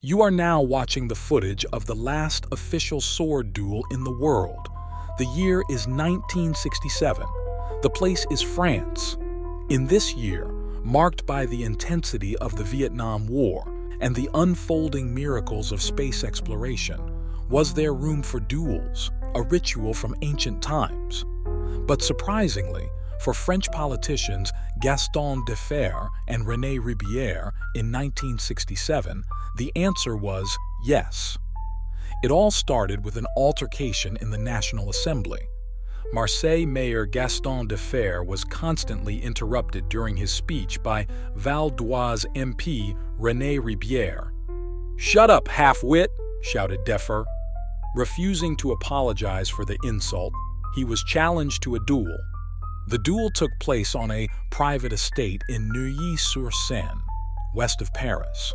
You are now watching the footage of the last official sword duel in the world. The year is 1967. The place is France. In this year, marked by the intensity of the Vietnam War and the unfolding miracles of space exploration, was there room for duels, a ritual from ancient times? But surprisingly, for French politicians Gaston Defferre and René Ribière in 1967, the answer was yes. It all started with an altercation in the National Assembly. Marseille Mayor Gaston Defferre was constantly interrupted during his speech by Val d'Oise MP René Ribière. "Shut up, half-wit!" shouted Defferre. Refusing to apologize for the insult, he was challenged to a duel. The duel took place on a private estate in Neuilly-sur-Seine, west of Paris.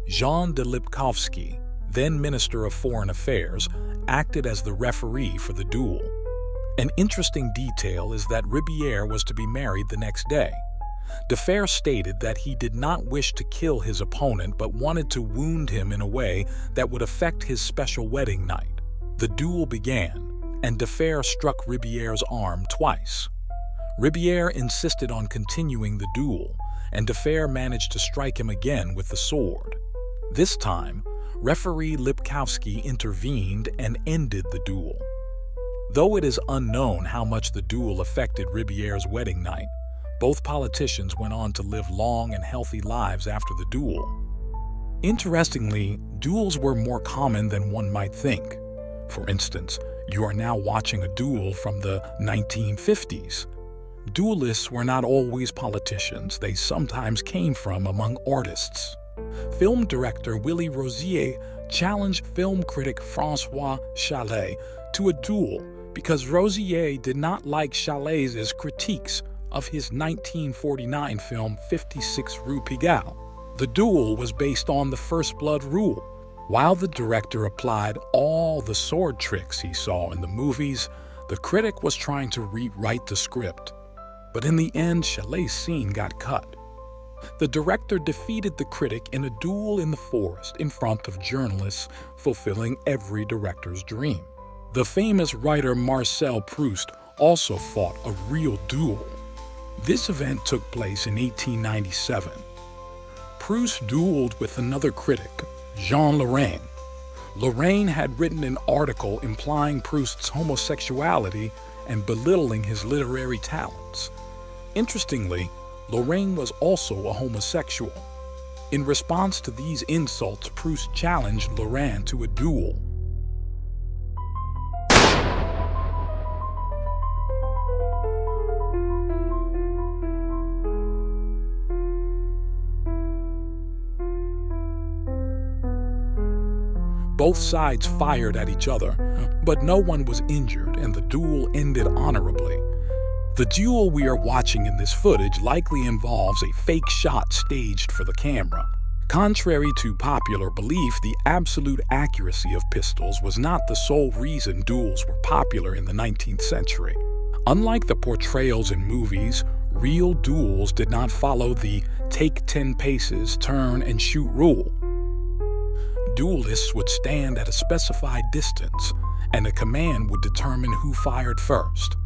Jean de Lipkowski, then Minister of Foreign Affairs, acted as the referee for the duel. An interesting detail is that Ribière was to be married the next day. Defferre stated that he did not wish to kill his opponent but wanted to wound him in a way that would affect his special wedding night. The duel began, and Defferre struck Ribière's arm twice. Ribière insisted on continuing the duel, and Defferre managed to strike him again with the sword. This time, referee Lipkowski intervened and ended the duel. Though it is unknown how much the duel affected Ribière's wedding night, both politicians went on to live long and healthy lives after the duel. Interestingly, duels were more common than one might think. For instance, you are now watching a duel from the 1950s. Duelists were not always politicians. They sometimes came from among artists. Film director Willy Rosier challenged film critic François Chalet to a duel because Rosier did not like Chalet's critiques of his 1949 film 56 Rue Pigalle. The duel was based on the first blood rule. While the director applied all the sword tricks he saw in the movies, the critic was trying to rewrite the script. But in the end, Chalet's scene got cut. The director defeated the critic in a duel in the forest in front of journalists, fulfilling every director's dream. The famous writer Marcel Proust also fought a real duel. This event took place in 1897. Proust dueled with another critic, Jean Lorraine. Lorraine had written an article implying Proust's homosexuality and belittling his literary talents. Interestingly, Lorraine was also a homosexual. In response to these insults, Proust challenged Lorraine to a duel. Both sides fired at each other, but no one was injured and the duel ended honorably. The duel we are watching in this footage likely involves a fake shot staged for the camera. Contrary to popular belief, the absolute accuracy of pistols was not the sole reason duels were popular in the 19th century. Unlike the portrayals in movies, real duels did not follow the take 10 paces, turn and shoot rule. Duelists would stand at a specified distance, and a command would determine who fired first.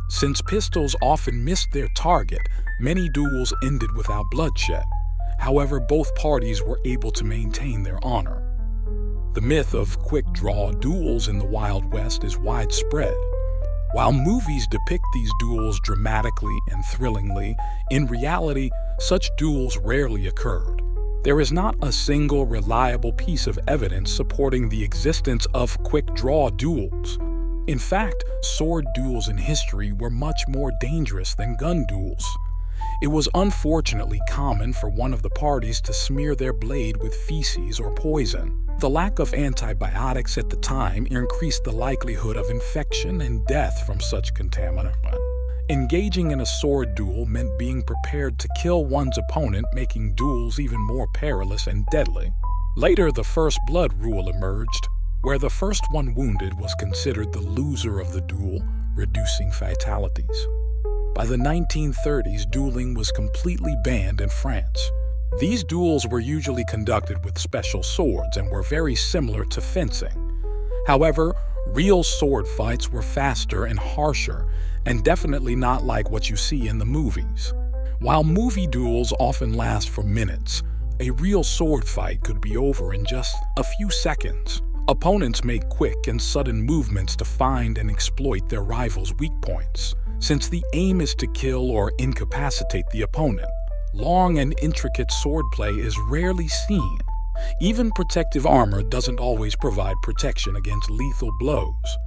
Since pistols often missed their target, many duels ended without bloodshed. However, both parties were able to maintain their honor. The myth of quick-draw duels in the Wild West is widespread. While movies depict these duels dramatically and thrillingly, in reality, such duels rarely occurred. There is not a single reliable piece of evidence supporting the existence of quick-draw duels. In fact, sword duels in history were much more dangerous than gun duels. It was unfortunately common for one of the parties to smear their blade with feces or poison. The lack of antibiotics at the time increased the likelihood of infection and death from such contaminant. Engaging in a sword duel meant being prepared to kill one's opponent, making duels even more perilous and deadly. Later, the first blood rule emerged, where the first one wounded was considered the loser of the duel, reducing fatalities. By the 1930s, dueling was completely banned in France. These duels were usually conducted with special swords and were very similar to fencing. However, real sword fights were faster and harsher, and definitely not like what you see in the movies. While movie duels often last for minutes, a real sword fight could be over in just a few seconds. Opponents make quick and sudden movements to find and exploit their rivals' weak points. Since the aim is to kill or incapacitate the opponent, long and intricate swordplay is rarely seen. Even protective armor doesn't always provide protection against lethal blows.